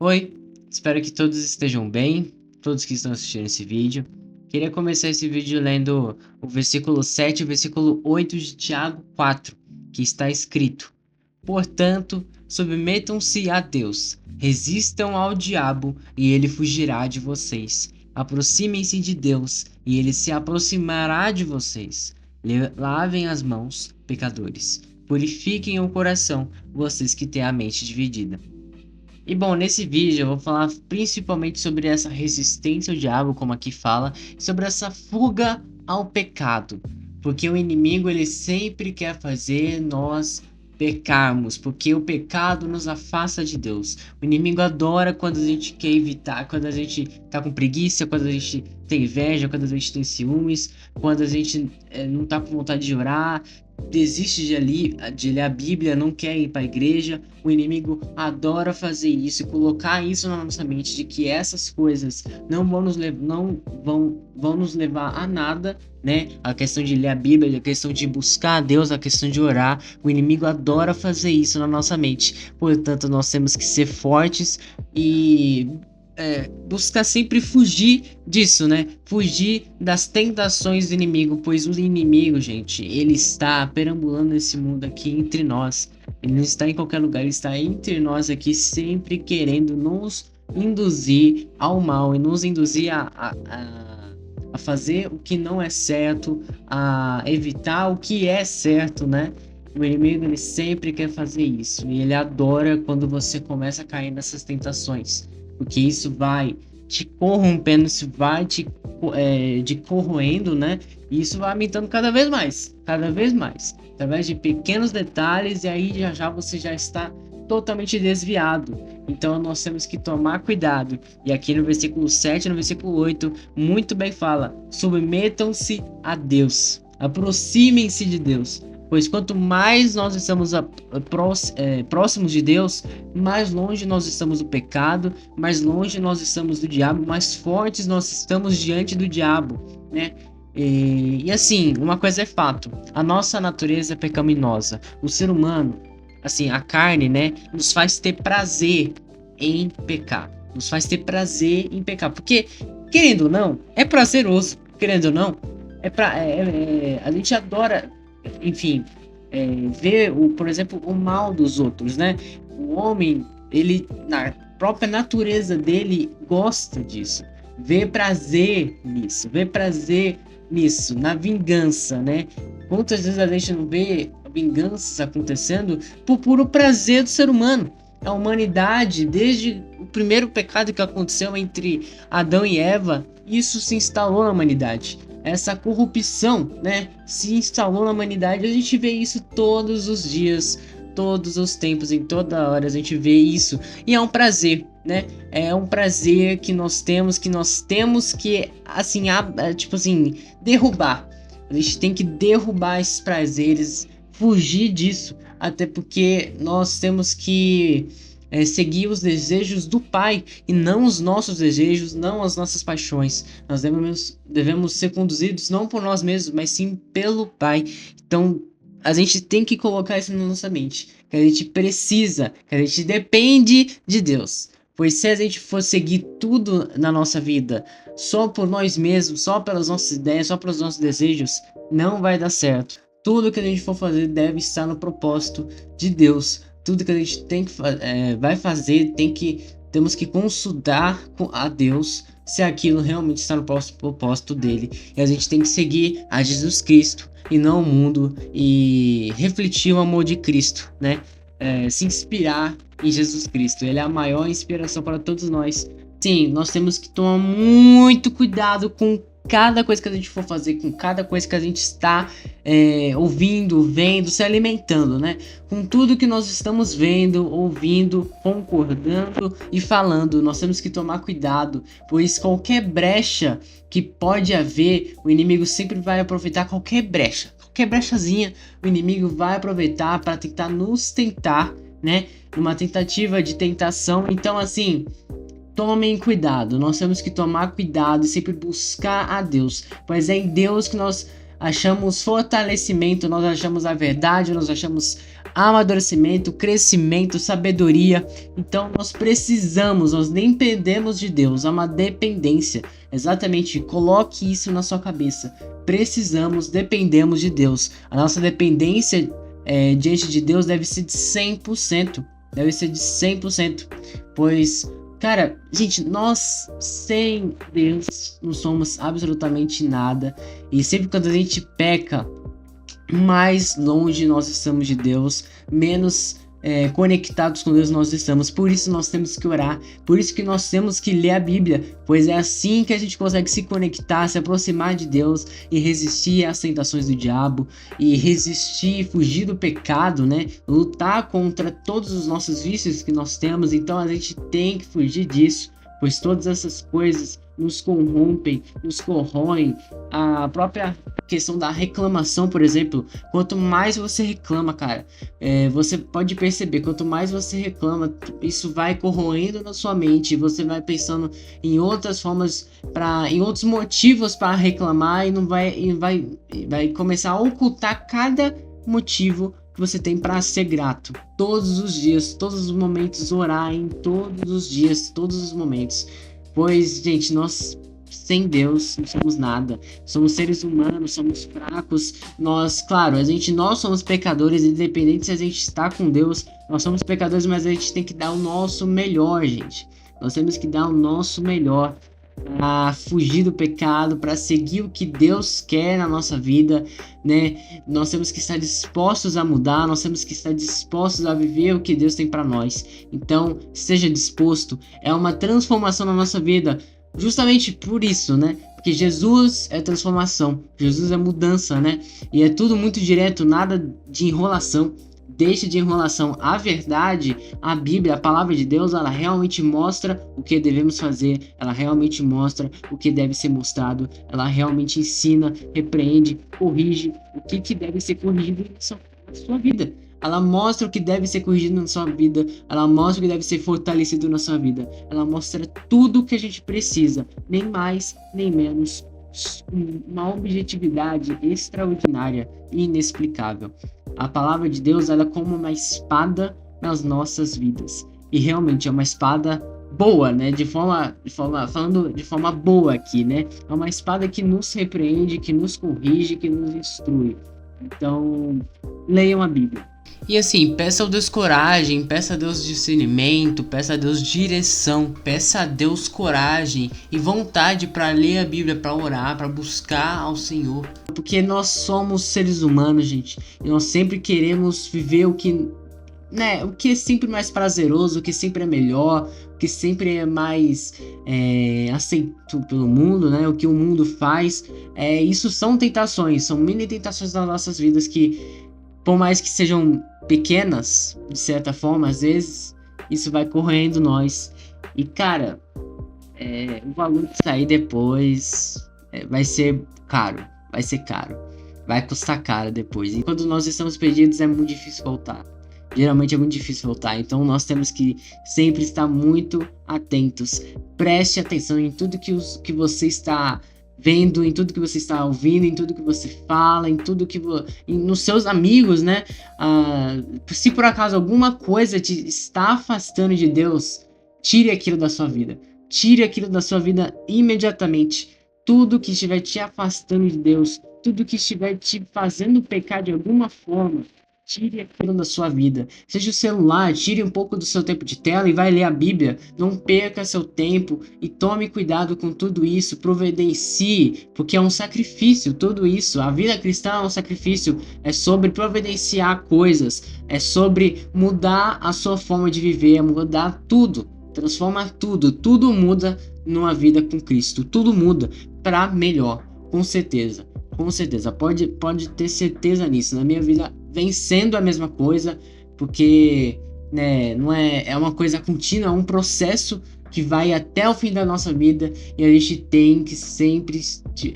Oi, espero que todos estejam bem, todos que estão assistindo esse vídeo. Queria começar esse vídeo lendo o versículo 7 e o versículo 8 de Tiago 4, que está escrito: Portanto, submetam-se a Deus, resistam ao diabo e ele fugirá de vocês. Aproximem-se de Deus e ele se aproximará de vocês. Lavem as mãos, pecadores. Purifiquem o coração, vocês que têm a mente dividida. E bom, nesse vídeo eu vou falar principalmente sobre essa resistência ao diabo, como aqui fala, e sobre essa fuga ao pecado. Porque o inimigo ele sempre quer fazer nós pecarmos, porque o pecado nos afasta de Deus. O inimigo adora quando a gente quer evitar, quando a gente tá com preguiça, quando a gente tem inveja, quando a gente tem ciúmes, quando a gente não tá com vontade de orar, desiste de ler a Bíblia, não quer ir para a igreja. O inimigo adora fazer isso e colocar isso na nossa mente de que essas coisas não vão nos levar a nada, né? A questão de ler a Bíblia, a questão de buscar a Deus, a questão de orar. O inimigo adora fazer isso na nossa mente. Portanto, nós temos que ser fortes e buscar sempre fugir disso, né? Fugir das tentações do inimigo, pois o inimigo, gente, ele está perambulando nesse mundo aqui entre nós. Ele não está em qualquer lugar, ele está entre nós aqui, sempre querendo nos induzir ao mal e nos induzir a fazer o que não é certo, a evitar o que é certo, né? O inimigo ele sempre quer fazer isso e ele adora quando você começa a cair nessas tentações, porque isso vai te corrompendo, isso vai te corroendo, né? E isso vai aumentando cada vez mais, através de pequenos detalhes, e aí já você já está totalmente desviado. Então nós temos que tomar cuidado. E aqui no versículo 7, no versículo 8, muito bem fala: submetam-se a Deus, aproximem-se de Deus. Pois quanto mais nós estamos próximos de Deus, mais longe nós estamos do pecado, mais longe nós estamos do diabo, mais fortes nós estamos diante do diabo, né? E assim, uma coisa é fato: a nossa natureza é pecaminosa. O ser humano, assim, a carne, né, nos faz ter prazer em pecar. Nos faz ter prazer em pecar. Porque, querendo ou não, é prazeroso. Querendo ou não, a gente adora, enfim, ver, por exemplo, o mal dos outros, né? O homem, ele, na própria natureza dele, gosta disso. Vê prazer nisso, na vingança, né? Quantas vezes a gente não vê vinganças acontecendo por puro prazer do ser humano? A humanidade, desde o primeiro pecado que aconteceu entre Adão e Eva, isso se instalou na humanidade. Essa corrupção, né, se instalou na humanidade. A gente vê isso todos os dias, todos os tempos, em toda hora a gente vê isso. E é um prazer, né? É um prazer que nós temos que, assim, tipo assim, derrubar. A gente tem que derrubar esses prazeres, fugir disso, até porque nós temos que seguir os desejos do Pai e não os nossos desejos, não as nossas paixões. Nós devemos ser conduzidos não por nós mesmos, mas sim pelo Pai. Então a gente tem que colocar isso na nossa mente, que a gente precisa, que a gente depende de Deus. Pois se a gente for seguir tudo na nossa vida só por nós mesmos, só pelas nossas ideias, só pelos nossos desejos, não vai dar certo. Tudo que a gente for fazer deve estar no propósito de Deus. Tudo que a gente vai fazer, temos que consultar a Deus se aquilo realmente está no propósito dele. E a gente tem que seguir a Jesus Cristo e não o mundo, e refletir o amor de Cristo, né? Se inspirar em Jesus Cristo. Ele é a maior inspiração para todos nós. Sim, nós temos que tomar muito cuidado com cada coisa que a gente for fazer, com cada coisa que a gente está ouvindo, vendo, se alimentando, né? Com tudo que nós estamos vendo, ouvindo, concordando e falando, nós temos que tomar cuidado, pois qualquer brecha que pode haver, o inimigo sempre vai aproveitar qualquer brechazinha, o inimigo vai aproveitar para tentar nos tentar, né? Uma tentativa de tentação. Então, assim, tomem cuidado, nós temos que tomar cuidado e sempre buscar a Deus, pois é em Deus que nós achamos fortalecimento, nós achamos a verdade, nós achamos amadurecimento, crescimento, sabedoria. Então nós precisamos, nós dependemos de Deus, é uma dependência. Exatamente, coloque isso na sua cabeça. Precisamos, dependemos de Deus. A nossa dependência diante de Deus deve ser de 100%. Deve ser de 100%. Pois, cara, gente, nós sem Deus não somos absolutamente nada. E sempre quando a gente peca, mais longe nós estamos de Deus, menos conectados com Deus nós estamos. Por isso nós temos que orar, por isso que nós temos que ler a Bíblia, pois é assim que a gente consegue se conectar, se aproximar de Deus e resistir às tentações do diabo, e resistir, fugir do pecado, né? Lutar contra todos os nossos vícios que nós temos. Então a gente tem que fugir disso, pois todas essas coisas nos corrompem, nos corroem. A própria questão da reclamação, por exemplo, quanto mais você reclama, cara, você pode perceber, quanto mais você reclama, isso vai corroendo na sua mente, você vai pensando em outras formas, em outros motivos para reclamar, e vai começar a ocultar cada motivo que você tem para ser grato. Todos os dias, todos os momentos, orar em todos os dias, todos os momentos. Pois, gente, nós sem Deus não somos nada. Somos seres humanos, somos fracos. Nós somos pecadores, independente se a gente está com Deus. Nós somos pecadores, mas a gente tem que dar o nosso melhor, gente. Nós temos que dar o nosso melhor para fugir do pecado, para seguir o que Deus quer na nossa vida, né? Nós temos que estar dispostos a mudar, nós temos que estar dispostos a viver o que Deus tem para nós. Então, seja disposto, é uma transformação na nossa vida, justamente por isso, né? Porque Jesus é transformação, Jesus é mudança, né? E é tudo muito direto, nada de enrolação. Deixe de enrolação. A verdade, a Bíblia, a palavra de Deus, ela realmente mostra o que devemos fazer, ela realmente mostra o que deve ser mostrado, ela realmente ensina, repreende, corrige o que deve ser corrigido na sua vida. Ela mostra o que deve ser corrigido na sua vida, ela mostra o que deve ser fortalecido na sua vida, ela mostra tudo o que a gente precisa, nem mais, nem menos. Uma objetividade extraordinária e inexplicável. A palavra de Deus, ela é como uma espada nas nossas vidas, e realmente é uma espada boa, né? Falando de forma boa aqui, né? É uma espada que nos repreende, que nos corrige, que nos instrui. Então, leiam a Bíblia. E assim, peça a Deus coragem, peça a Deus discernimento, peça a Deus direção, peça a Deus coragem e vontade para ler a Bíblia, para orar, para buscar ao Senhor. Porque nós somos seres humanos, gente, e nós sempre queremos viver o que é sempre mais prazeroso, o que sempre é melhor, o que sempre é mais aceito pelo mundo, né? O que o mundo faz. Isso são tentações, são mini tentações das nossas vidas que, por mais que sejam pequenas, de certa forma, às vezes, isso vai corroendo nós. E, cara, o valor de sair depois vai ser caro. Vai custar caro depois. E quando nós estamos perdidos, é muito difícil voltar. Geralmente é muito difícil voltar. Então nós temos que sempre estar muito atentos. Preste atenção em tudo que você está vendo, em tudo que você está ouvindo, em tudo que você fala, em tudo que nos seus amigos, né? Se por acaso alguma coisa te está afastando de Deus, tire aquilo da sua vida. Tire aquilo da sua vida imediatamente. Tudo que estiver te afastando de Deus, tudo que estiver te fazendo pecar de alguma forma, tire aquilo da sua vida. Seja o celular, tire um pouco do seu tempo de tela e vai ler a Bíblia. Não perca seu tempo e tome cuidado com tudo isso. Providencie, porque é um sacrifício tudo isso. A vida cristã é um sacrifício. É sobre providenciar coisas. É sobre mudar a sua forma de viver, mudar tudo. Transforma tudo. Tudo muda numa vida com Cristo. Tudo muda para melhor, com certeza. Com certeza, pode ter certeza nisso. Na minha vida vem sendo a mesma coisa, porque não é uma coisa contínua, é um processo que vai até o fim da nossa vida, e a gente tem que sempre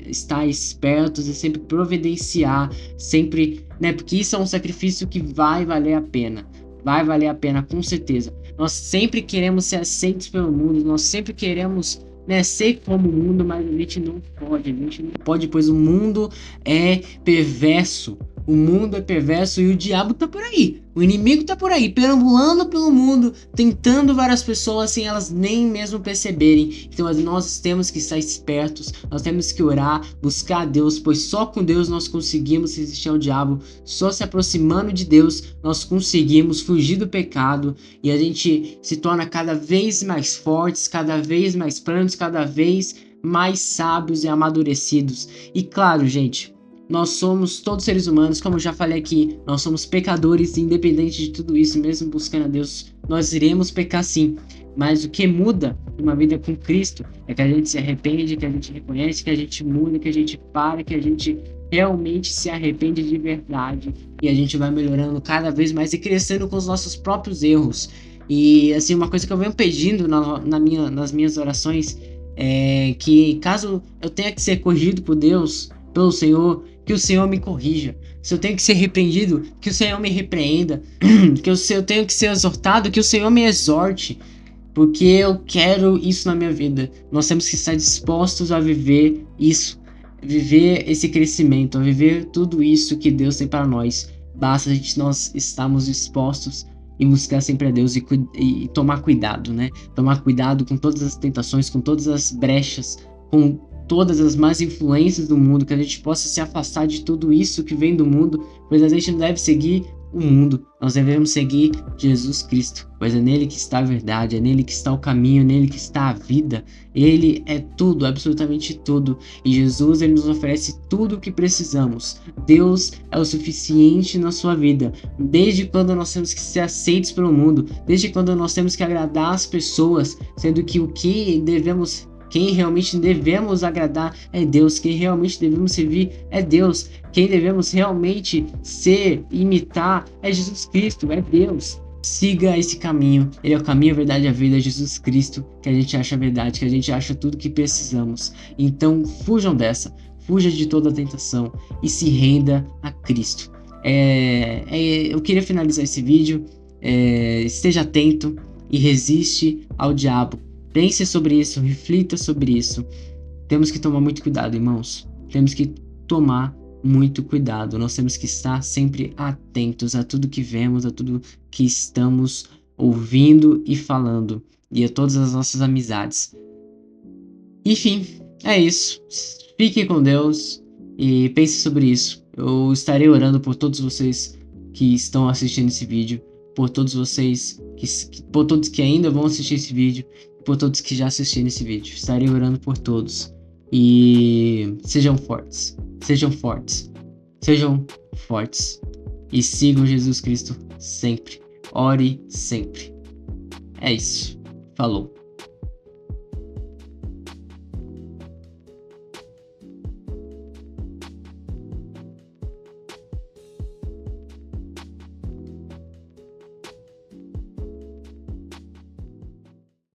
estar espertos e sempre providenciar, sempre, porque isso é um sacrifício que vai valer a pena. Vai valer a pena, com certeza. Nós sempre queremos ser aceitos pelo mundo, nós sempre queremos né, ser como o mundo, mas a gente não pode, pois o mundo é perverso. O mundo é perverso e o diabo tá por aí. O inimigo tá por aí, perambulando pelo mundo, tentando várias pessoas sem elas nem mesmo perceberem. Então nós temos que estar espertos, nós temos que orar, buscar a Deus, pois só com Deus nós conseguimos resistir ao diabo. Só se aproximando de Deus nós conseguimos fugir do pecado e a gente se torna cada vez mais fortes, cada vez mais planos, cada vez mais sábios e amadurecidos. E claro, gente, nós somos todos seres humanos, como eu já falei aqui, nós somos pecadores, independente de tudo isso, mesmo buscando a Deus, nós iremos pecar sim. Mas o que muda uma vida com Cristo é que a gente se arrepende, que a gente reconhece, que a gente muda, que a gente para, que a gente realmente se arrepende de verdade e a gente vai melhorando cada vez mais e crescendo com os nossos próprios erros. E assim, uma coisa que eu venho pedindo nas minhas orações é que caso eu tenha que ser corrigido por Deus, pelo Senhor, que o Senhor me corrija. Se eu tenho que ser repreendido, que o Senhor me repreenda. Se eu tenho que ser exortado, que o Senhor me exorte. Porque eu quero isso na minha vida. Nós temos que estar dispostos a viver isso. Viver esse crescimento, a viver tudo isso que Deus tem para nós. Basta nós estarmos dispostos e buscar sempre a Deus e tomar cuidado, né? Tomar cuidado com todas as tentações, com todas as brechas, com todas as más influências do mundo, que a gente possa se afastar de tudo isso que vem do mundo, pois a gente não deve seguir o mundo, nós devemos seguir Jesus Cristo, pois é nele que está a verdade, é nele que está o caminho, é nele que está a vida. Ele é tudo, absolutamente tudo, e Jesus ele nos oferece tudo o que precisamos. Deus é o suficiente na sua vida, desde quando nós temos que ser aceitos pelo mundo, desde quando nós temos que agradar as pessoas, sendo que quem realmente devemos agradar é Deus, quem realmente devemos servir é Deus, quem devemos realmente imitar é Jesus Cristo, é Deus. Siga esse caminho, ele é o caminho, a verdade e a vida, é Jesus Cristo, que a gente acha a verdade, que a gente acha tudo que precisamos. Então fujam dessa, fuja de toda a tentação e se renda a Cristo. Eu queria finalizar esse vídeo, esteja atento e resiste ao diabo. Pense sobre isso, reflita sobre isso. Temos que tomar muito cuidado, irmãos. Temos que tomar muito cuidado. Nós temos que estar sempre atentos a tudo que vemos, a tudo que estamos ouvindo e falando, e a todas as nossas amizades. Enfim, é isso. Fiquem com Deus e pense sobre isso. Eu estarei orando por todos vocês que estão assistindo esse vídeo, por todos vocês por todos que ainda vão assistir esse vídeo, por todos que já assistiram esse vídeo. Estarei orando por todos. E sejam fortes. Sejam fortes. Sejam fortes. E sigam Jesus Cristo sempre. Ore sempre. É isso. Falou.